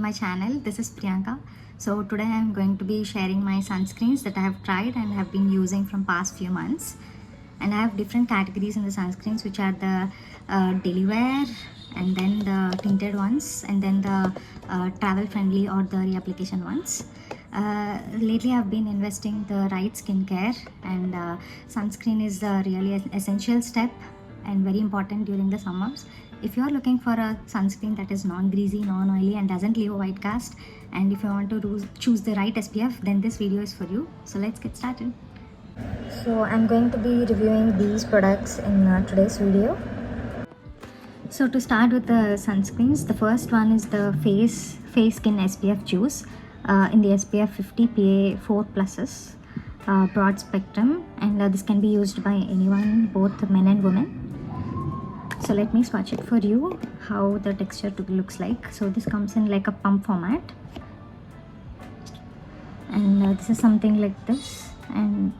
my channel. This is Priyanka. So today I am going to be sharing my sunscreens that I have tried and have been using from past few months. And I have different categories in the sunscreens, which are the daily wear, and then the tinted ones, and then the travel friendly or the reapplication ones. Lately I've been investing the right skincare, and sunscreen is a really essential step and very important during the summers. If you are looking for a sunscreen that is non-greasy, non-oily and doesn't leave a white cast, and if you want to choose the right SPF, then this video is for you. So let's get started. So I'm going to be reviewing these products in today's video. So to start with the sunscreens, the first one is the face skin SPF juice in the SPF 50 PA 4 pluses, broad spectrum, and this can be used by anyone, both men and women. So let me swatch it for you, how the texture looks like. So this comes in like a pump format, and this is something like this, and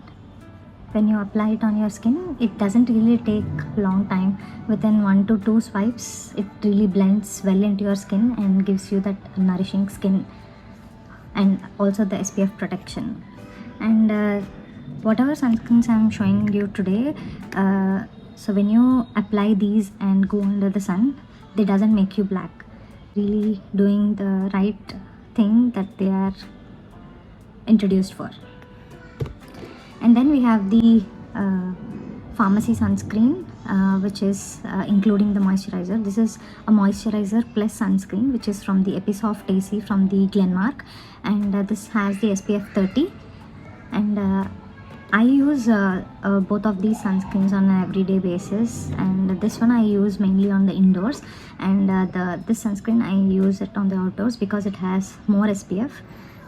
when you apply it on your skin, it doesn't really take long time. Within 1 to 2 swipes, it really blends well into your skin and gives you that nourishing skin and also the SPF protection. And whatever sunscreens I'm showing you today, so when you apply these and go under the sun, they doesn't make you black. Really doing the right thing that they are introduced for. And then we have the pharmacy sunscreen, which is including the moisturizer. This is a moisturizer plus sunscreen, which is from the Episoft AC from the Glenmark, and this has the SPF 30. And I use both of these sunscreens on an everyday basis, and this one I use mainly on the indoors, and this sunscreen I use it on the outdoors because it has more SPF.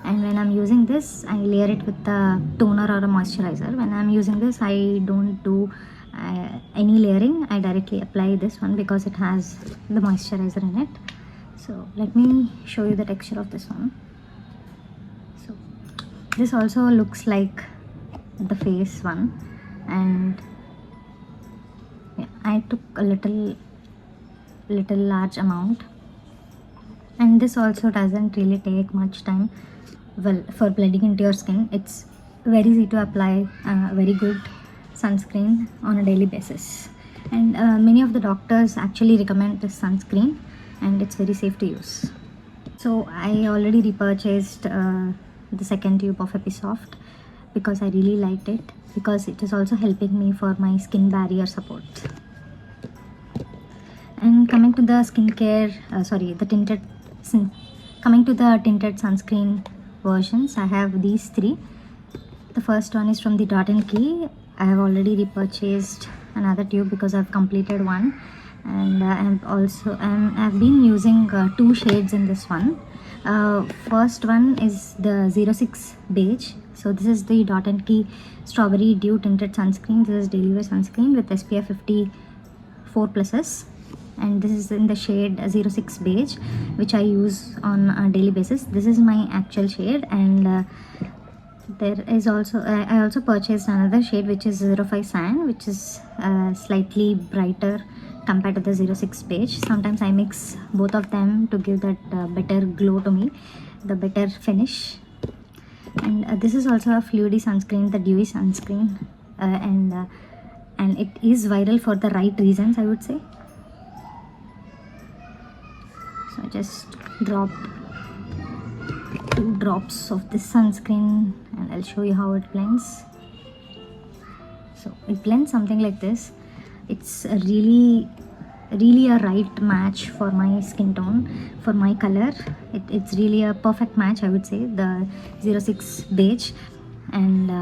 And when I'm using this, I layer it with a toner or a moisturizer. When I'm using this, I don't do any layering. I directly apply this one because it has the moisturizer in it. So let me show you the texture of this one. So this also looks like the face one, and yeah, I took a little large amount, and this also doesn't really take much time for blending into your skin. It's very easy to apply, very good sunscreen on a daily basis, and many of the doctors actually recommend this sunscreen, and it's very safe to use. So I already repurchased the second tube of Episoft because I really liked it, because it is also helping me for my skin barrier support. And coming to the tinted sunscreen versions, I have these three. The first one is from the Dot & Key. I have already repurchased another tube because I've completed one, and I've been using 2 shades in this one. First one is the 06 beige. So this is the Dot & Key Strawberry Dew Tinted Sunscreen. This is daily wear sunscreen with SPF 50 4 pluses, and this is in the shade 06 beige, which I use on a daily basis. This is my actual shade, and there is also I also purchased another shade which is 05 Sand, which is slightly brighter compared to the 06 beige. Sometimes I mix both of them to give that better glow to me, the better finish. And this is also a fluidy sunscreen, the dewy sunscreen, and it is viral for the right reasons, I would say. So I just dropped 2 drops of this sunscreen, and I'll show you how it blends. So it blends something like this. It's a really a right match for my skin tone, for my color. It's really a perfect match, I would say, the 06 beige, and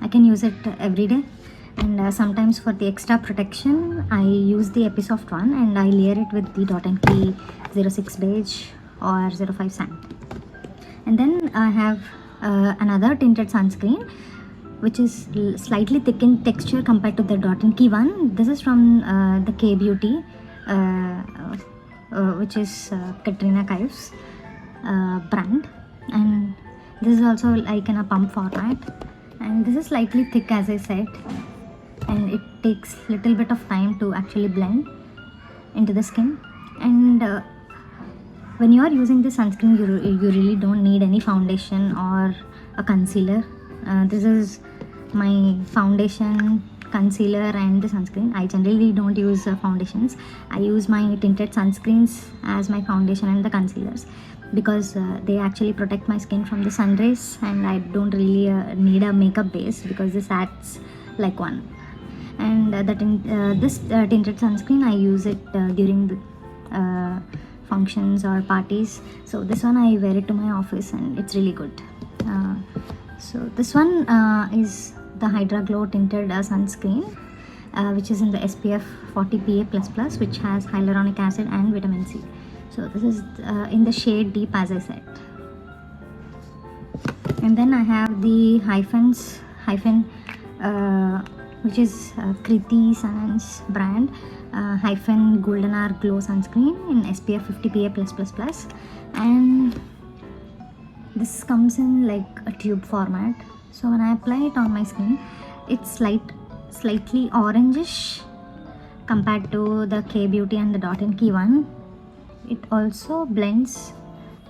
I can use it every day. And sometimes for the extra protection, I use the Episoft one, and I layer it with the Dot & Key 06 beige or 05 Sand. And then I have another tinted sunscreen, which is slightly thick in texture compared to the Dot & Key one. This is from the K Beauty, which is Katrina Kaif's brand, and this is also like in a pump format, and this is slightly thick, as I said, and it takes little bit of time to actually blend into the skin. And when you are using this sunscreen, you really don't need any foundation or a concealer. This is my foundation, concealer and the sunscreen. I generally don't use foundations. I use my tinted sunscreens as my foundation and the concealers, because they actually protect my skin from the sun rays, and I don't really need a makeup base, because this acts like one. And this tinted sunscreen, I use it during the functions or parties. So this one I wear it to my office and it's really good. So this one is the Hydra Glow tinted sunscreen, which is in the SPF 40 PA++, which has hyaluronic acid and vitamin C. So this is in the shade Deep, as I said. And then I have the hyphen, which is Kriti San's brand, hyphen Golden Hour Glow sunscreen in SPF 50 PA+++. And this comes in like a tube format. So when I apply it on my skin, it's slightly orangish compared to the K Beauty and the Dot & Key one. It also blends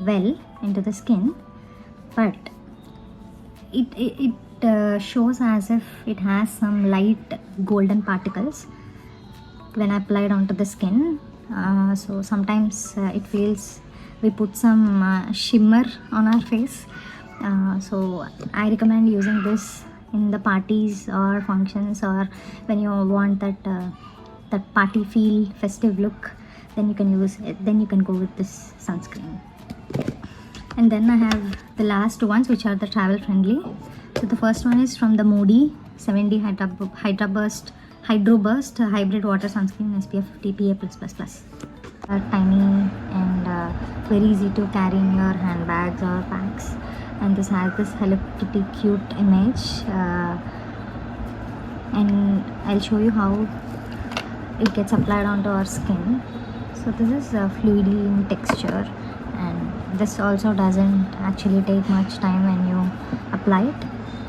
well into the skin, but it shows as if it has some light golden particles when applied onto the skin. So sometimes it feels we put some shimmer on our face. So I recommend using this in the parties or functions, or when you want that party feel, festive look, then you can use it. Then you can go with this sunscreen. And then I have the last ones, which are the travel friendly. So the first one is from the Moody 70 Hydro Burst Hybrid Water Sunscreen SPF 50 PA+++. Tiny and very easy to carry in your handbags or bags. And this has this Hello Kitty cute image. And I'll show you how it gets applied onto our skin. So this is fluidy in texture, and this also doesn't actually take much time when you apply it.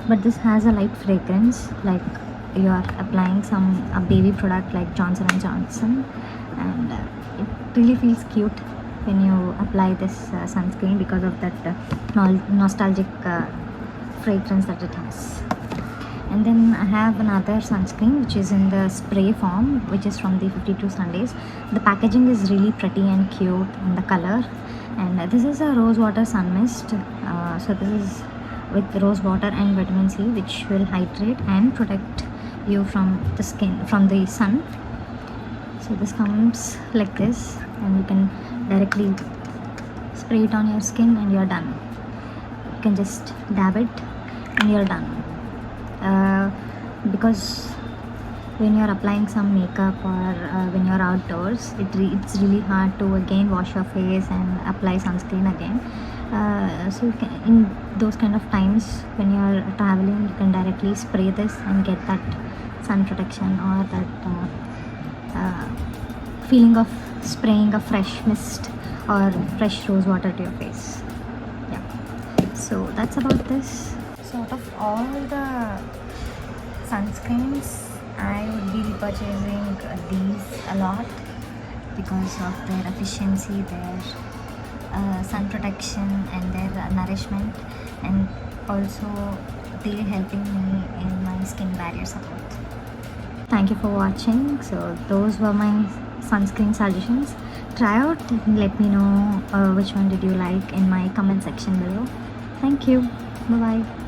But this has a light fragrance, like you are applying a baby product like Johnson & Johnson, and it really feels cute when you apply this sunscreen because of that nostalgic fragrance that it has. And then I have another sunscreen which is in the spray form, which is from the 52 Sundaze. The packaging is really pretty and cute in the color, and this is a rose water sun mist. So this is with rose water and vitamin C, which will hydrate and protect you from the skin, from the sun. So this comes like this, and you can directly spray it on your skin and you're done. You can just dab it and you're done. Because when you're applying some makeup or when you're outdoors, it's really hard to again wash your face and apply sunscreen again. So you can, in those kind of times when you're traveling, you can directly spray this and get that sun protection, or that feeling of spraying a fresh mist or fresh rose water to your face. Yeah, so that's about this. So out of all the sunscreens, I would be purchasing these a lot because of their efficiency, their sun protection and their nourishment, and also they helping me in my skin barrier support. Thank you for watching. So those were my sunscreen suggestions. Try out and let me know which one did you like in my comment section below. Thank you. Bye bye.